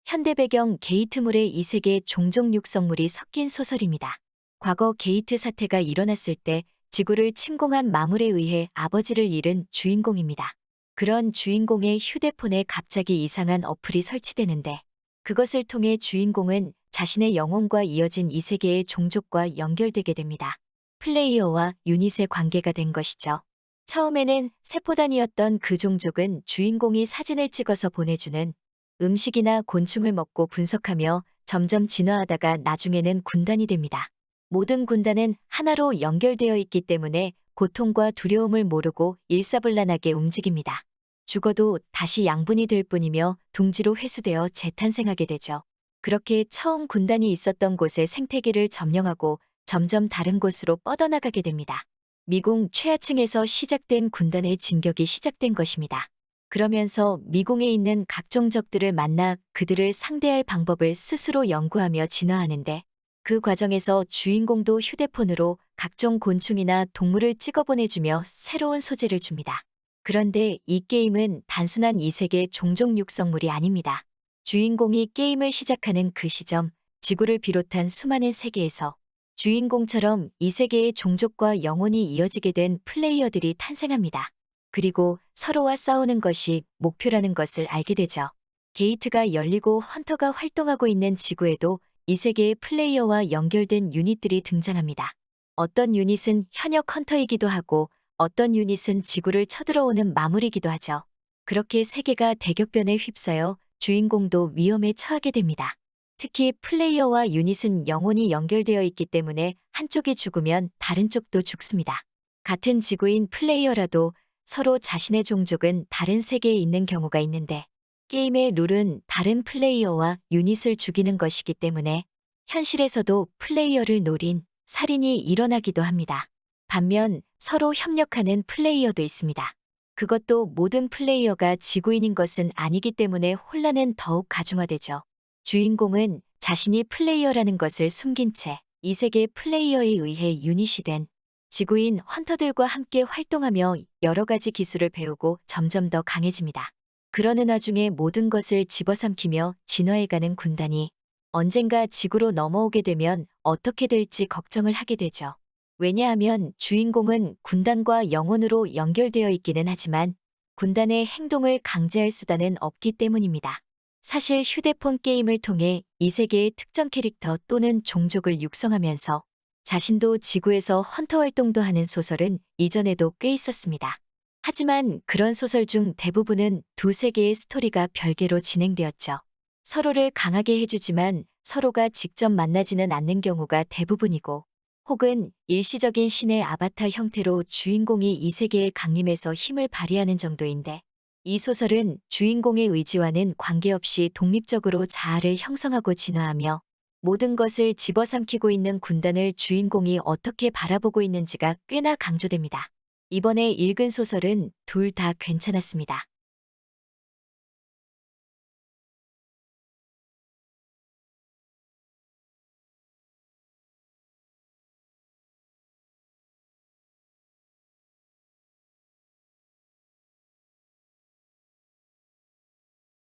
현대 배경 게이트물의 이색의 종족 육성물이 섞인 소설입니다. 과거 게이트 사태가 일어났을 때 지구를 침공한 마물에 의해 아버지를 잃은 주인공입니다. 그런 주인공의 휴대폰에 갑자기 이상한 어플이 설치되는데 그것을 통해 주인공은 자신의 영혼과 이어진 이 세계의 종족과 연결되게 됩니다. 플레이어와 유닛의 관계가 된 것이죠. 처음에는 세포단이었던 그 종족은 주인공이 사진을 찍어서 보내주는 음식이나 곤충을 먹고 분석하며 점점 진화하다가 나중에는 군단이 됩니다. 모든 군단은 하나로 연결되어 있기 때문에 고통과 두려움을 모르고 일사불란하게 움직입니다. 죽어도 다시 양분이 될 뿐이며 둥지로 회수되어 재탄생하게 되죠. 그렇게 처음 군단이 있었던 곳의 생태계를 점령하고 점점 다른 곳으로 뻗어나가게 됩니다. 미궁 최하층에서 시작된 군단의 진격이 시작된 것입니다. 그러면서 미궁에 있는 각종 적들을 만나 그들을 상대할 방법을 스스로 연구하며 진화하는데 그 과정에서 주인공도 휴대폰으로 각종 곤충이나 동물을 찍어 보내주며 새로운 소재를 줍니다. 그런데 이 게임은 단순한 이색의 종족 육성물이 아닙니다. 주인공이 게임을 시작하는 그 시점, 지구를 비롯한 수많은 세계에서 주인공처럼 이 세계의 종족과 영혼이 이어지게 된 플레이어들이 탄생합니다. 그리고 서로와 싸우는 것이 목표라는 것을 알게 되죠. 게이트가 열리고 헌터가 활동하고 있는 지구에도 이 세계의 플레이어와 연결된 유닛들이 등장합니다. 어떤 유닛은 현역 헌터이기도 하고 어떤 유닛은 지구를 쳐들어오는 마물이기도 하죠. 그렇게 세계가 대격변에 휩싸여 주인공도 위험에 처하게 됩니다. 특히 플레이어와 유닛은 영혼이 연결되어 있기 때문에 한쪽이 죽으면 다른 쪽도 죽습니다. 같은 지구인 플레이어라도 서로 자신의 종족은 다른 세계에 있는 경우가 있는데 게임의 룰은 다른 플레이어와 유닛을 죽이는 것이기 때문에 현실에서도 플레이어를 노린 살인이 일어나기도 합니다. 반면 서로 협력하는 플레이어도 있습니다. 그것도 모든 플레이어가 지구인인 것은 아니기 때문에 혼란은 더욱 가중화되죠. 주인공은 자신이 플레이어라는 것을 숨긴 채 이 세계 플레이어에 의해 유닛이 된 지구인 헌터들과 함께 활동하며 여러 가지 기술을 배우고 점점 더 강해집니다. 그러는 와중에 모든 것을 집어삼키며 진화해가는 군단이 언젠가 지구로 넘어오게 되면 어떻게 될지 걱정을 하게 되죠. 왜냐하면 주인공은 군단과 영혼으로 연결되어 있기는 하지만 군단의 행동을 강제할 수단은 없기 때문입니다. 사실 휴대폰 게임을 통해 이 세계의 특정 캐릭터 또는 종족을 육성하면서 자신도 지구에서 헌터 활동도 하는 소설은 이전에도 꽤 있었습니다. 하지만 그런 소설 중 대부분은 두 세계의 스토리가 별개로 진행되었죠. 서로를 강하게 해주지만 서로가 직접 만나지는 않는 경우가 대부분이고 혹은 일시적인 신의 아바타 형태로 주인공이 이 세계에 강림해서 힘을 발휘하는 정도인데 이 소설은 주인공의 의지와는 관계없이 독립적으로 자아를 형성하고 진화하며 모든 것을 집어삼키고 있는 군단을 주인공이 어떻게 바라보고 있는지가 꽤나 강조됩니다. 이번에 읽은 소설은 둘 다 괜찮았습니다.